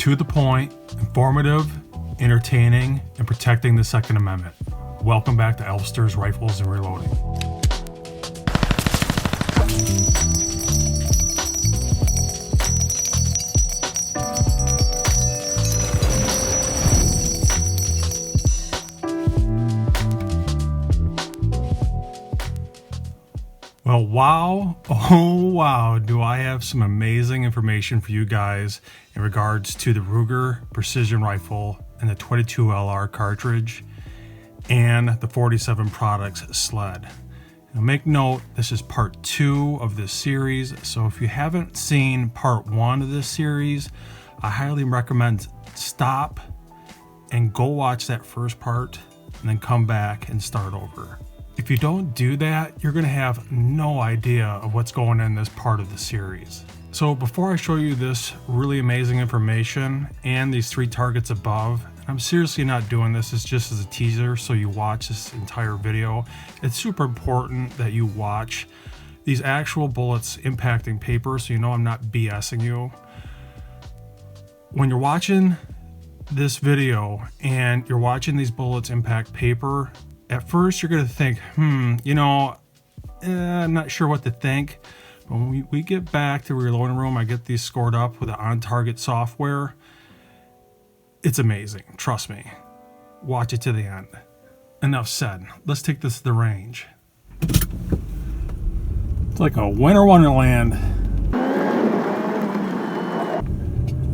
to the point, informative, entertaining, and protecting the Second Amendment. Welcome back to Elster's Rifles and Reloading. Well, wow, oh wow, do I have some amazing information for you guys in regards to the Ruger Precision Rifle and the 22 LR cartridge and the 47 Products Sled. Now make note, this is part 2 of this series, so if you haven't seen part 1 of this series, I highly recommend stop and go watch that first part and then come back and start over. If you don't do that, you're going to have no idea of what's going on in this part of the series. So before I show you this really amazing information and these 3 targets above, I'm seriously not doing this, it's just as a teaser so you watch this entire video. It's super important that you watch these actual bullets impacting paper so you know I'm not BSing you. When you're watching this video and you're watching these bullets impact paper, at first you're going to think, I'm not sure what to think. But when we get back to the reloading room, I get these scored up with the on-target software. It's amazing, trust me. Watch it to the end. Enough said, let's take this to the range. It's like a winter wonderland.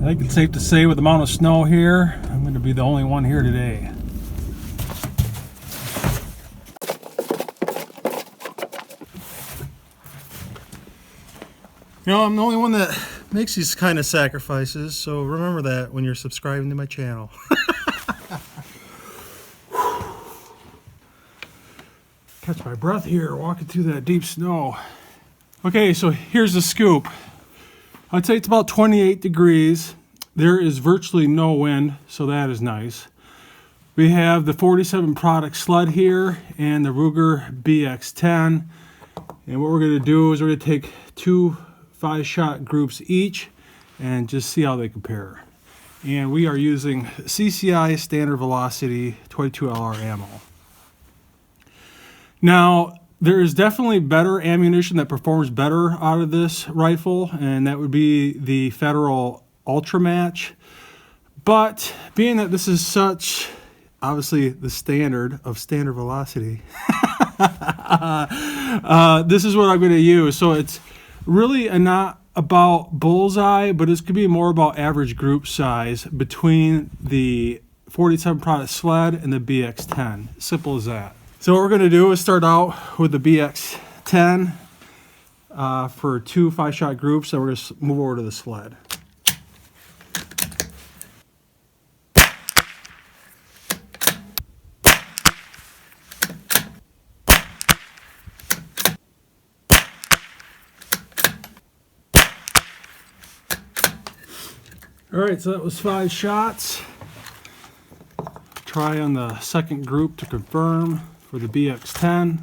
I think it's safe to say with the amount of snow here, I'm going to be the only one here today. You know, I'm the only one that makes these kind of sacrifices, so remember that when you're subscribing to my channel. Catch my breath here, walking through that deep snow. Okay, so here's the scoop. I'd say it's about 28 degrees. There is virtually no wind, so that is nice. We have the 47 Product Sled here and the Ruger BX10. And what we're going to do is we're going to take 2 5-shot groups each and just see how they compare. And we are using CCI standard velocity 22 LR ammo. Now, there is definitely better ammunition that performs better out of this rifle, and that would be the Federal Ultra Match. But being that this is such, obviously, the standard of standard velocity, this is what I'm going to use. So it's really not about bullseye, but this could be more about average group size between the 47 Product Sled and the BX10. Simple as that. So what we're going to do is start out with the BX10 for 2 5-shot groups, and we're going to move over to the Sled. All right, so that was 5 shots. Try on the second group to confirm for the BX10.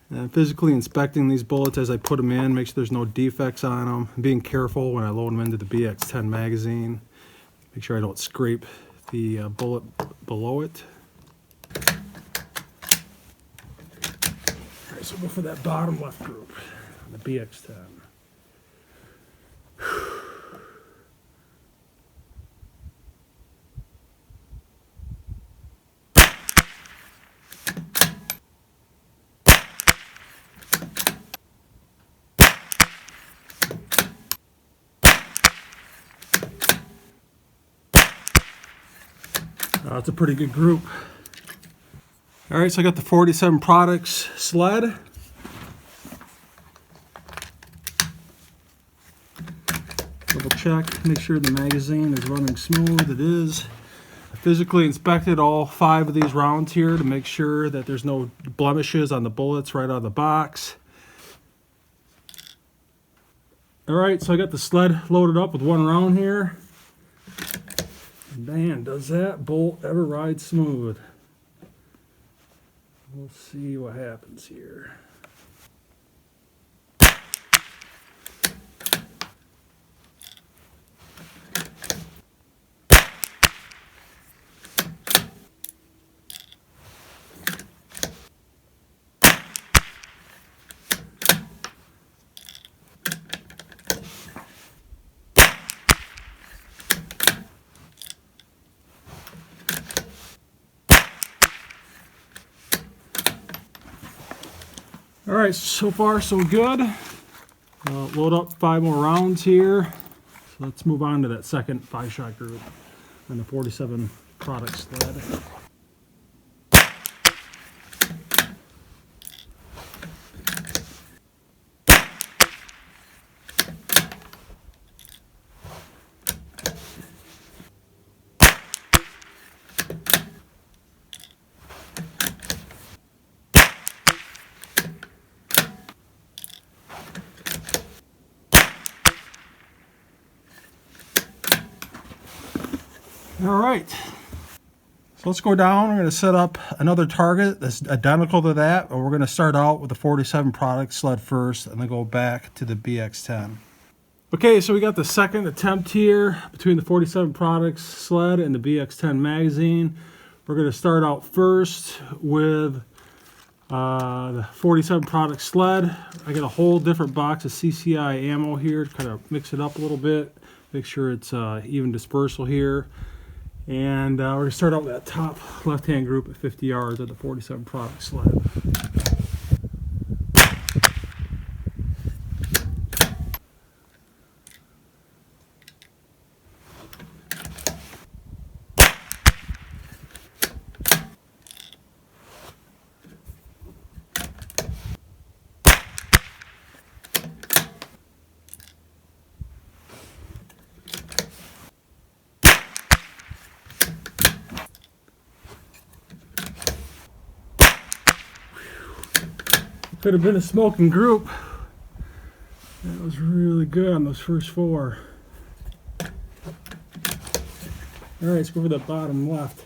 And physically inspecting these bullets as I put them in, make sure there's no defects on them. Being careful when I load them into the BX10 magazine. Make sure I don't scrape the bullet below it. All right, so we'll go for that bottom left group on the BX10. That's a pretty good group. All right, so I got the 47 Products Sled. Double check, make sure the magazine is running smooth. It is. I physically inspected all 5 of these rounds here to make sure that there's no blemishes on the bullets right out of the box. All right, so I got the Sled loaded up with 1 round here. Man, does that bolt ever ride smooth. We'll see what happens here. Alright, so far so good. Load up 5 more rounds here. So let's move on to that second 5-shot group on the 47 product sled. All right, so let's go down. We're going to set up another target that's identical to that, but we're going to start out with the 47 product sled first and then go back to the BX10. Okay, so we got the second attempt here between the 47 products sled and the BX10 magazine. We're going to start out first with the 47 product sled. I got a whole different box of CCI ammo here to kind of mix it up a little bit, make sure it's even dispersal here. And we're going to start out with that top left-hand group at 50 yards of the 47 product sled. Could have been a smoking group. That was really good on those first 4. All right, let's go for the bottom left.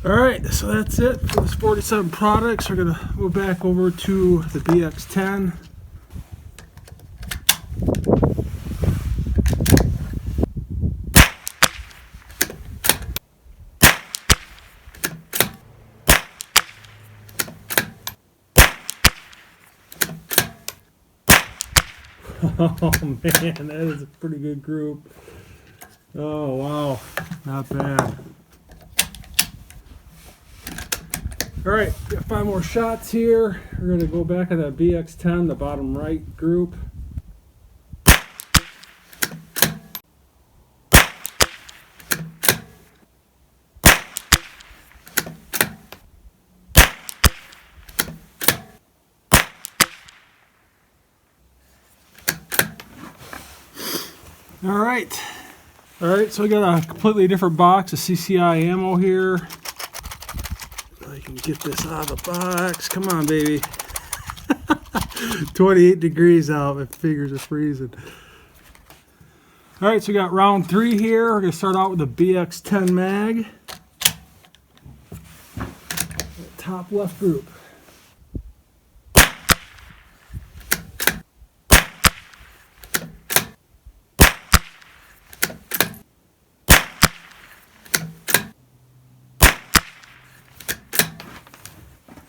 All right, so that's it for this 47 products. We're gonna move back over to the BX10. Oh man, that is a pretty good group. Oh wow, not bad. All right, got 5 more shots here. We're going to go back on that BX10, the bottom right group. All right, so we got a completely different box of CCI ammo here. I can get this out of the box. Come on, baby. 28 degrees out. My fingers are freezing. All right, so we got round 3 here. We're going to start out with the BX10 mag. Top left group.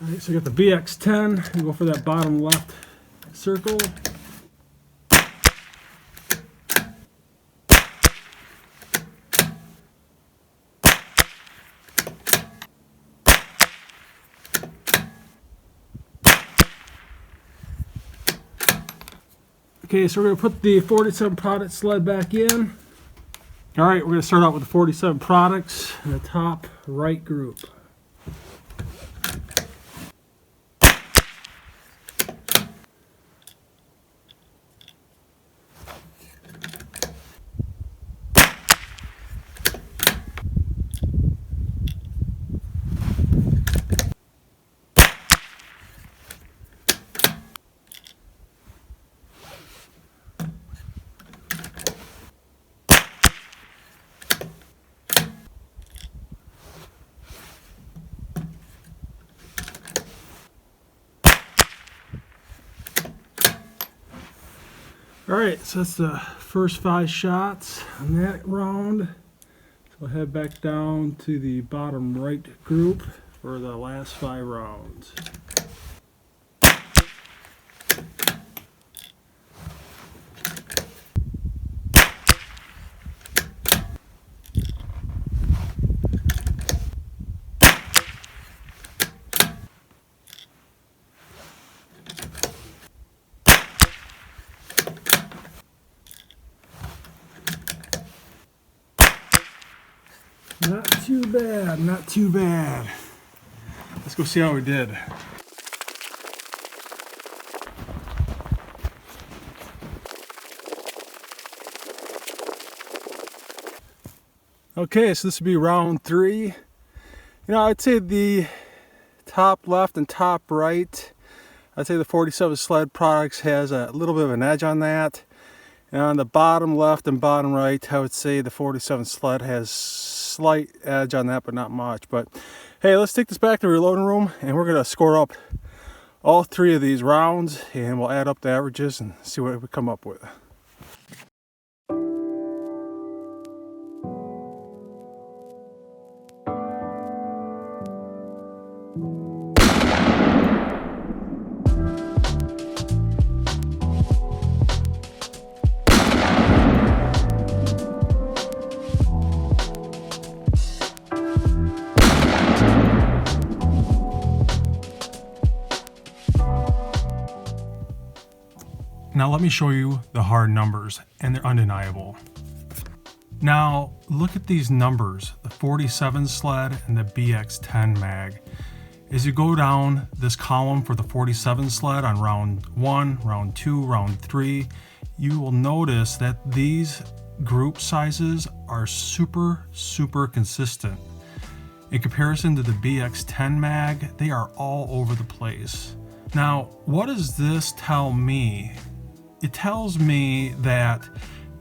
All right, so we got the BX10. We go for that bottom left circle. Okay, so we're going to put the 47 product sled back in. All right, we're going to start out with the 47 products in the top right group. All right, so that's the first 5 shots on that round. So we'll head back down to the bottom right group for the last 5 rounds. Not too bad, not too bad. Let's go see how we did. Okay, so this would be round 3. You know, I'd say the top left and top right, I'd say the 47 Sled products has a little bit of an edge on that. And on the bottom left and bottom right, I would say the 47 Sled has slight edge on that, but not much. But hey, let's take this back to the reloading room and we're gonna score up all 3 of these rounds and we'll add up the averages and see what we come up with. Now let me show you the hard numbers, and they're undeniable. Now look at these numbers, the 47 Sled and the BX10 mag. As you go down this column for the 47 Sled on round 1, round 2, round 3, you will notice that these group sizes are super consistent. In comparison to the BX10 mag, they are all over the place. Now, what does this tell me? It tells me that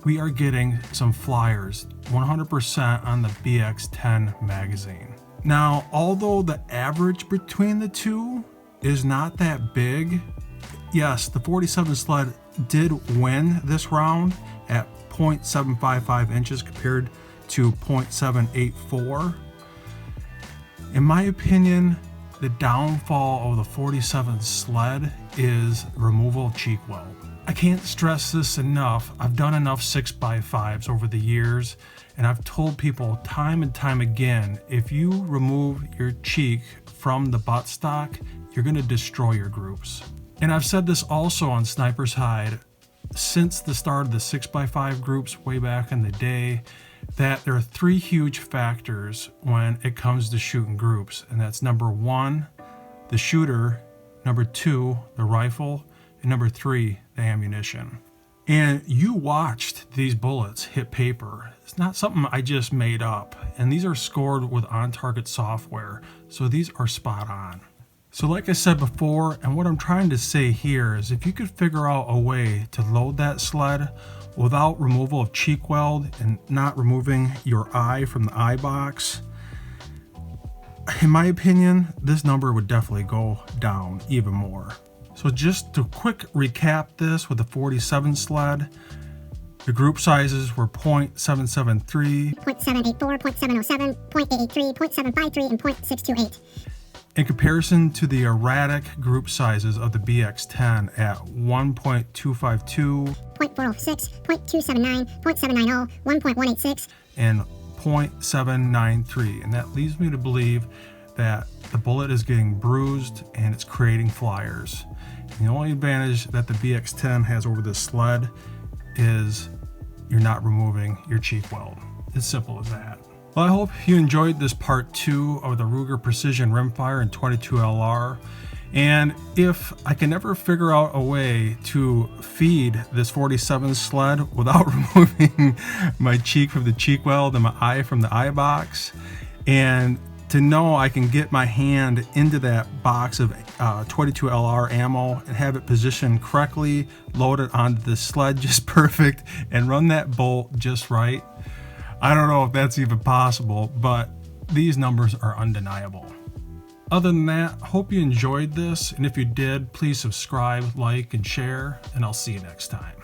we are getting some flyers 100% on the BX10 magazine. Now, although the average between the two is not that big, yes, the 47 Sled did win this round at 0.755 inches compared to 0.784. In my opinion, the downfall of the 47 Sled is removal of cheek weld. I can't stress this enough. I've done enough 6x5s over the years, and I've told people time and time again, if you remove your cheek from the buttstock, you're gonna destroy your groups. And I've said this also on Sniper's Hide since the start of the 6x5 groups way back in the day, that there are 3 huge factors when it comes to shooting groups, and that's number 1, the shooter, number 2, the rifle, and number 3, the ammunition. And you watched these bullets hit paper. It's not something I just made up, and these are scored with on-target software, so these are spot on. So like I said before, and what I'm trying to say here is if you could figure out a way to load that sled without removal of cheek weld and not removing your eye from the eye box, in my opinion, this number would definitely go down even more. So just to quick recap this with the 47 Sled, the group sizes were 0.773, 0.784, 0.707, 0.883, 0.753, and 0.628. In comparison to the erratic group sizes of the BX10 at 1.252, 0.406, 0.279, 0.790, 1.186, and 0.793. And that leads me to believe that the bullet is getting bruised and it's creating flyers. And the only advantage that the BX10 has over this sled is you're not removing your cheek weld. It's simple as that. Well, I hope you enjoyed this part 2 of the Ruger Precision Rimfire in 22LR. And if I can ever figure out a way to feed this 47 Sled without removing my cheek from the cheek weld and my eye from the eye box, and to know I can get my hand into that box of 22LR ammo and have it positioned correctly, load it onto the sled just perfect, and run that bolt just right, I don't know if that's even possible, but these numbers are undeniable. Other than that, hope you enjoyed this, and if you did, please subscribe, like, and share, and I'll see you next time.